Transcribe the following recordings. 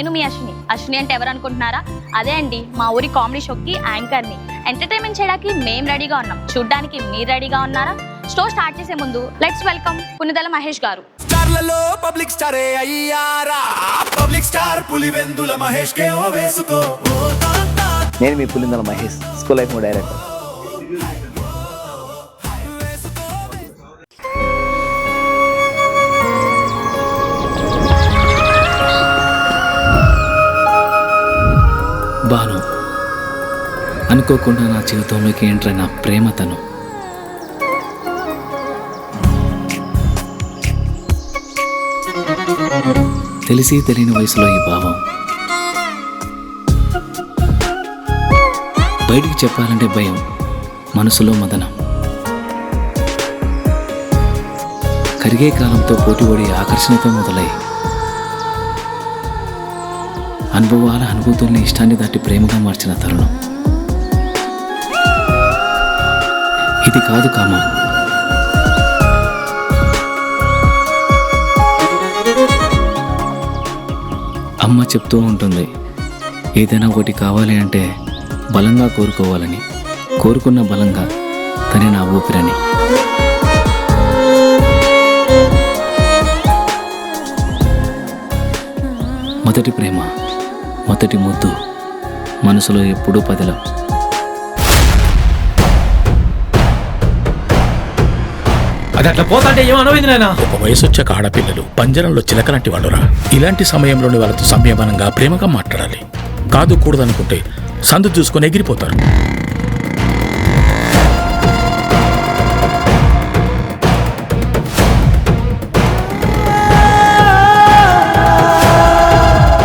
నేను మీ అశ్విని అంటే ఎవరు అనుకుంటున్నారా? అదే అండి, మా ఊరి కామెడీ షోకి యాంకర్ని. ఎంటర్టైన్మెంట్ చేయడానికి మేము రెడీగా ఉన్నాం, చూడ్డానికి మీరు రెడీగా ఉన్నారా? షో స్టార్ట్ చేసే ముందు లెట్స్ వెల్కమ్ పునిదల మహేష్ గారు. పబ్లిక్ స్టారే అయ్యారా, పబ్లిక్ స్టార్ పులివెందుల మహేష్ కే ఓ వేసుకో. నేను మీ Pulivendula Mahesh, school life director. Bhanu, అనుకోకుండా నా జీవితంలోకి ఎంటర్ అయిన ప్రేమ తను. తెలిసి తెలియని వయసులో ఈ భావం బయటికి చెప్పాలంటే భయం, మనసులో మదనం. కరిగే కాలంతో పోటీపడి ఆకర్షణతో మొదలై అనుభవాల అనుభూతుల్ని ఇష్టాన్ని దాటి ప్రేమగా మార్చిన తరుణం ఇది. కాదు కామం, అమ్మ చెప్తూ ఉంటుంది, ఏదైనా ఒకటి కావాలి అంటే బలంగా కోరుకోవాలని, కోరుకున్న బలంగా తనే నా ఊపిరని. మొదటి ప్రేమ, మొదటి ముద్దు, మనసులో ఎప్పుడూ పదిలం. అది అట్లా పోతాంటే ఏమనమైంది నాయన? ఒక వయసు వచ్చాక ఆడపిల్లలు పంజరంలో చిలకలాంటి వాళ్ళురా. ఇలాంటి సమయంలోని వాళ్ళతో సంయమనంగా ప్రేమగా మాట్లాడాలి. కాదు కూడదనుకుంటే సందు చూసుకొని ఎగిరిపోతారు.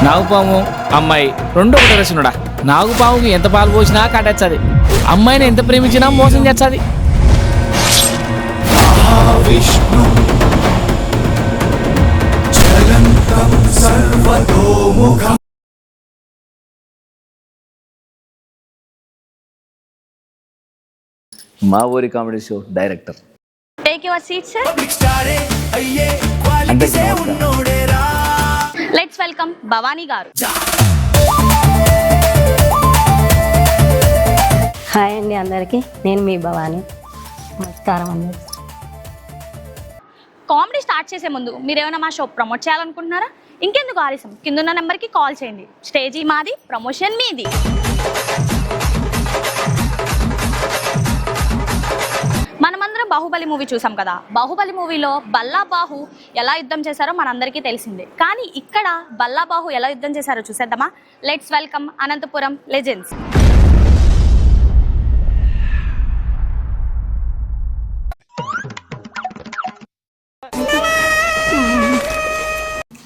నాగుపాము అమ్మాయి రెండు ఒకటి రసునుడా. నాగుపాముకి ఎంత పాలు పోసినా కట్టచ్చది, అమ్మాయిని ఎంత ప్రేమించినా మోసం చేస్తుంది. మా ఊరి comedy show director. Take your seat sir. Public స్టారే అయ్యే క్వాలిటీసే ఉన్నోడేరా. Let's welcome Bhavani garu. Hi అండి అందరికీ, నేను మీ భవాని. నమస్కారం అండి. కామెడీ స్టార్ట్ చేసే ముందు మీరు ఏమైనా మా షో ప్రమోట్ చేయాలనుకుంటున్నారా? ఇంకెందుకు ఆలస్యం, కిందున్న నెంబర్కి కాల్ చేయండి. స్టేజీ మాది, ప్రమోషన్ మీది. మనమందరం బాహుబలి మూవీ చూసాం కదా. బాహుబలి మూవీలో బల్లా బాహు ఎలా యుద్ధం చేశారో మనందరికీ తెలిసిందే. కానీ ఇక్కడ బల్లా బాహు ఎలా యుద్ధం చేశారో చూసేద్దామా? Let's welcome Anantapuram legends.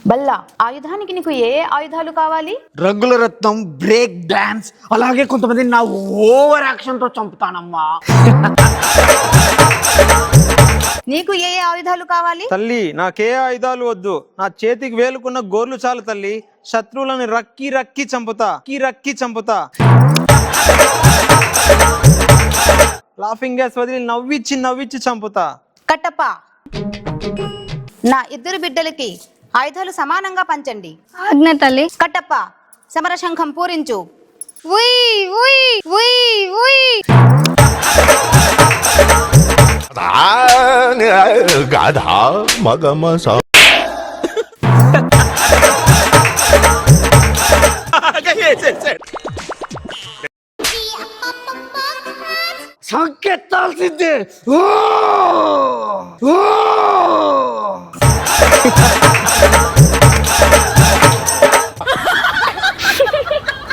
బల్లా, ఆయుధానికి నీకు ఏ ఆయుధాలు కావాలి? రంగుల రత్నం, బ్రేక్ డాన్స్, అలాగే కొంతమంది నా ఓవర్ యాక్షన్ తో చంపుతానమ్మా. నీకు ఏ ఆయుధాలు కావాలి? తల్లి, నాకే ఆయుధాలు వద్దు, నా చేతికి వేలుకున్న గోర్లు చాలు తల్లి. శత్రువులను రక్కి రక్కి చంపుతా. లాఫింగ్ గ్యాస్ వదిలి నవ్విచ్చి చంపుతా. కట్టప్ప, నా ఇద్దరు బిడ్డలకి ఆయుధాలు సమానంగా పంచండి. ఆజ్ఞ తల్లి. కట్టప్ప, సమర శంఖం పూరించు. గాధా మగమ సంకెత్తాల్సిందే.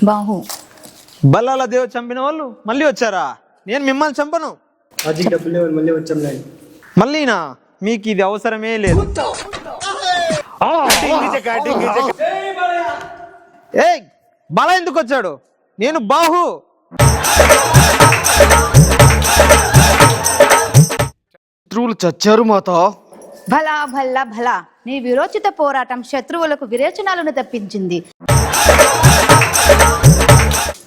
బాహు, బల్లాల దేవ్ చంపిన వాళ్ళు మళ్ళీ వచ్చారా? నేను మిమ్మల్ని చంపను. మళ్ళీనా? మీకు ఇది అవసరమే లేదు. ఏయ్, బల ఎందుకు వచ్చాడు? నేను బాహు. శత్రువులు చచ్చారు మాత. భలా భల్లా భలా, నీ విరోచిత పోరాటం శత్రువులకు విరేచనాలను తప్పించింది.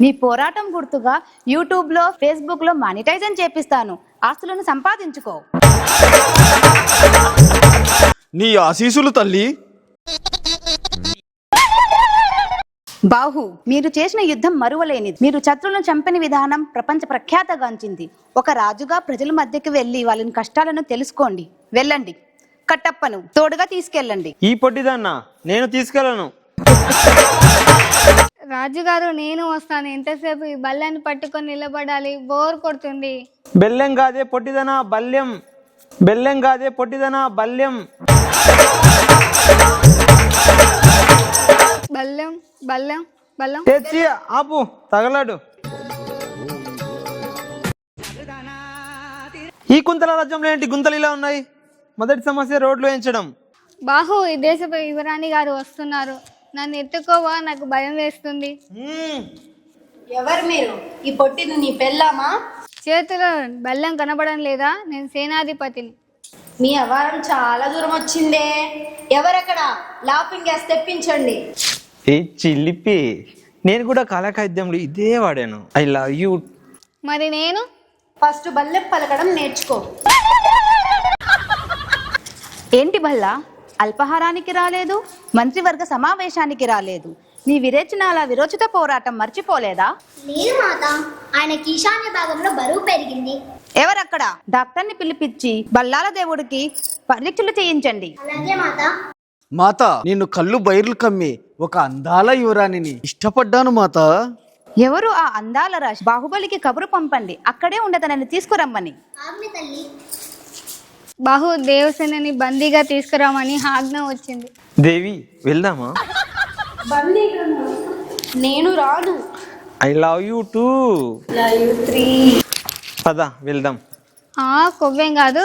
నీ పోరాటం గుర్తుగా యూట్యూబ్లో, ఫేస్బుక్లో మానిటైజేషన్ చేపిస్తాను. ఆస్తులను సంపాదించుకో. నీ ఆశీసులు తల్లి. బాహు, మీరు చేసిన యుద్ధం మరువలేనిది. మీరు శత్రువులను చంపిన విధానం ప్రపంచ ప్రఖ్యాతగాంచింది. ఒక రాజుగా ప్రజల మధ్యకి వెళ్ళి వాళ్ళని కష్టాలను తెలుసుకోండి. వెళ్ళండి. కట్టప్పను తోడుగా తీసుకెళ్ళండి. ఈ పొట్టిదన్నా నేను తీసుకెళ్ళను. రాజుగారు నేను వస్తాను. ఎంతసేపు ఈ బల్లాన్ని పట్టుకొని నిలబడాలి, బోర్ కొడుతుంది. బెల్లెం కాదే పొట్టిదనా బల్యం. బెల్లెం కాదే పొట్టిదనా బల్యం. బల్లం బల్లం బల్లం తెచ్చి ఆపు, తగలాడు. ఈ కుంతల రాజ్యంలో ఏంటి గుంతలు ఇలా ఉన్నాయి? మొదటి సమస్య రోడ్లు వేయించడం. బాహు, ఈ దేశపు యువరాణి గారు వస్తున్నారు. నన్ను ఎత్తుకోవా, నాకు భయం వేస్తుంది. ఎవరు మీరు? ఈ పొట్టిది నీ పెళ్ళామా? చేతిలో బల్లం కనబడడం లేదా? నేను సేనాధిపతిని. మీ అవారం చాలా దూరం వచ్చిందే. ఎవరెక్కడ? Laughing gas తెప్పించండి. ఏ చిల్లిపి, నేను కూడా కళాఖైద్యంలో ఇదే వాడాను. I love you. మరి నేను ఫస్ట్ బల్లెం పలకడం నేర్చుకో. ఏంటి బల్లా, అల్పాహారానికి రాలేదు, మంత్రివర్గ సమావేశానికి రాలేదు, నీ విరేచనాల విరోచిత పోరాటం మర్చిపోలేదా? లేదు మాత, ఆయనకి ఈశాన్య భాగంలో బరువు పెరిగింది. ఎవరక్కడ? డాక్టర్ని పిలిపించి బల్లాల దేవుడికి పరీక్షలు చేయించండి. అలాగే మాత. మాత, నేను కళ్ళు బైర్లు కమ్మి ఒక అందాల యువరాణిని ఇష్టపడ్డాను మాత. ఎవరు ఆ అందాల రాశి? బాహుబలికి కబురు పంపండి, అక్కడే ఉండతనని తీసుకురమ్మని. బాహు, దేవసేనని బందీగా తీసుకురామని ఆజ్ఞ వచ్చింది. దేవి వెళ్దామా? నేను రాను. I love you two. పద వెళ్దాం. కొవ్వేం కాదు.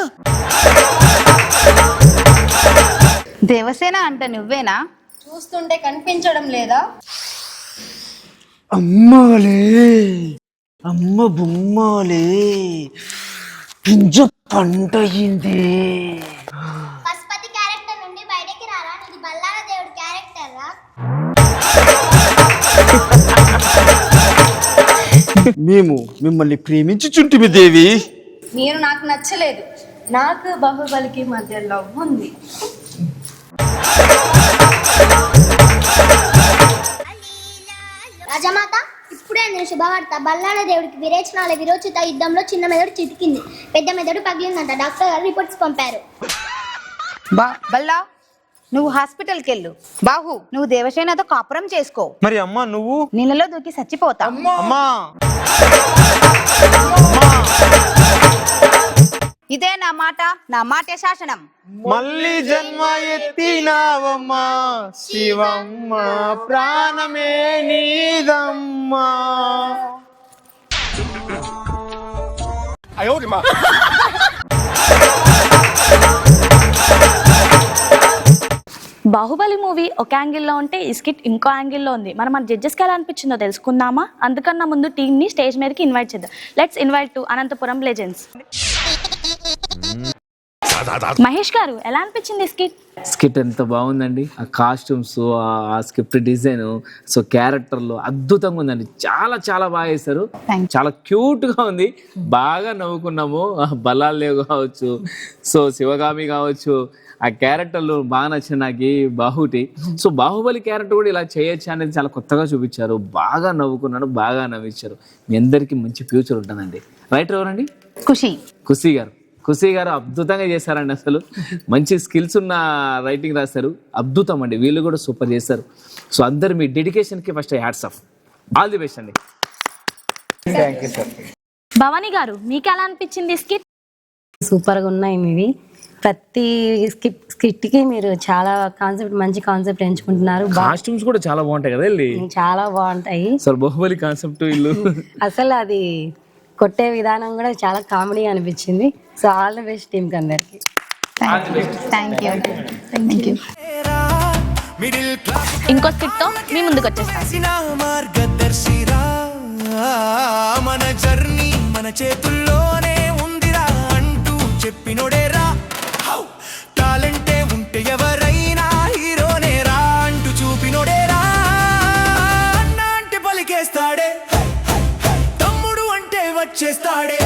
దేవసేన అంట నువ్వేనా? చూస్తుంటే కనిపించడం లేదా? అమ్మాలే, అమ్మ బొమ్మాలే, గింజ పంటయింది. పశుపతి క్యారెక్టర్ నుండి బయటికి రారా, ఇది బల్లాల దేవుడి క్యారెక్టర్ రా. మేము మిమ్మల్ని ప్రేమించుచుంటిమి దేవి. మీరు నాకు నచ్చలేదు. నాకు బాహుబలికి మధ్య లవ్ ఉంది. రాజమాత, ఇప్పుడే నేను శుభవార్త. బల్లాల దేవుడికి విరేచనాల విరోచిత యుద్ధంలో చిన్న మెదడు చితికింది, పెద్ద మెదడు పగిలిందంట. డాక్టర్ గారు రిపోర్ట్స్ పంపారు. బల్లా, నువ్వు హాస్పిటల్కి వెళ్ళు. బాహు, నువ్వు దేవసేనతో కాపురం చేసుకో. మరి అమ్మా నువ్వు? నీళ్ళలో దూకి చచ్చిపోతా. అమ్మా ఇదే నా మాట, నా మాటే శాసనం. మళ్ళీ జన్మ ఎత్తినావమ్మా శివమ్మ, ప్రాణమే నీదమ్మా. బాహుబలి మూవీ ఒక యాంగిల్లో ఉంటే ఈ స్కిట్ ఇంకో యాంగిల్లో ఉంది. మరి మన జడ్జెస్కి ఎలా అనిపించిందో తెలుసుకుందామా? అందుకన్నా ముందు టీమ్ని స్టేజ్ మీదకి ఇన్వైట్ చేద్దాం. Let's invite to Anantapuram legends. Mahesh garu, ఎలా అనిపించింది స్కిట్? స్కిట్ ఎంత బాగుందండి. ఆ కాస్ట్యూమ్స్, ఆ స్క్రిప్ట్ డిజైన్, సో క్యారెక్టర్లు అద్భుతంగా ఉందండి. చాలా చాలా బాగా చేశారు. చాలా క్యూట్గా ఉంది. బాగా నవ్వుకున్నాము. బలాలేవు కావచ్చు, సో శివగామి కావచ్చు, ఆ క్యారెక్టర్లు బాగా నచ్చిన నాకు బాహుటి. సో బాహుబలి క్యారెక్టర్ కూడా ఇలా చేయొచ్చు అనేది చాలా కొత్తగా చూపించారు. బాగా నవ్వుకున్నాను, బాగా నవ్వించారు. మీ అందరికీ మంచి ఫ్యూచర్ ఉంటుందండి. రైటర్ ఎవరండి? ఖుషీ గారు అద్భుతంగా చేశారండి. అసలు మంచి స్కిల్స్ ఉన్న రైటింగ్ రాశారు. అద్భుతం అండి. వీళ్ళు కూడా సూపర్ చేశారు. సో అందరు మీ డెడికేషన్కి first hats off. All the best అండి. భవానీ గారు, మీకు ఎలా అనిపించింది స్కిట్? సూపర్గా ఉన్నాయి మీవి. ప్రతి స్కిట్కి మీరు చాలా మంచి కాన్సెప్ట్ ఎంచుకుంటున్నారు. కాస్ట్యూమ్స్ కూడా చాలా బాగుంటాయి కదా, చాలా బాగుంటాయి. సార్ బాహుబలి కాన్సెప్ట్ ఇల్లు అసలు అది కొట్టే విధానం కూడా చాలా కామెడీ అనిపించింది. సో ఆల్ ది బెస్ట్ టీంకి అందరికి. ఇంకో స్కిట్ తో మీ ముందుకు వచ్చేస్తాం. మార్గదర్శిరా, మన జర్నీ మన చేతుల్లోనే ఉందిరా అంటూ చెప్పినోడేరా. టాలెంటే ఉంటే ఎవరైనా హీరోనేరా అంటూ చూపినోడేరా. అన్న అంటే పలికేస్తాడే, తమ్ముడు అంటే వచ్చేస్తాడే.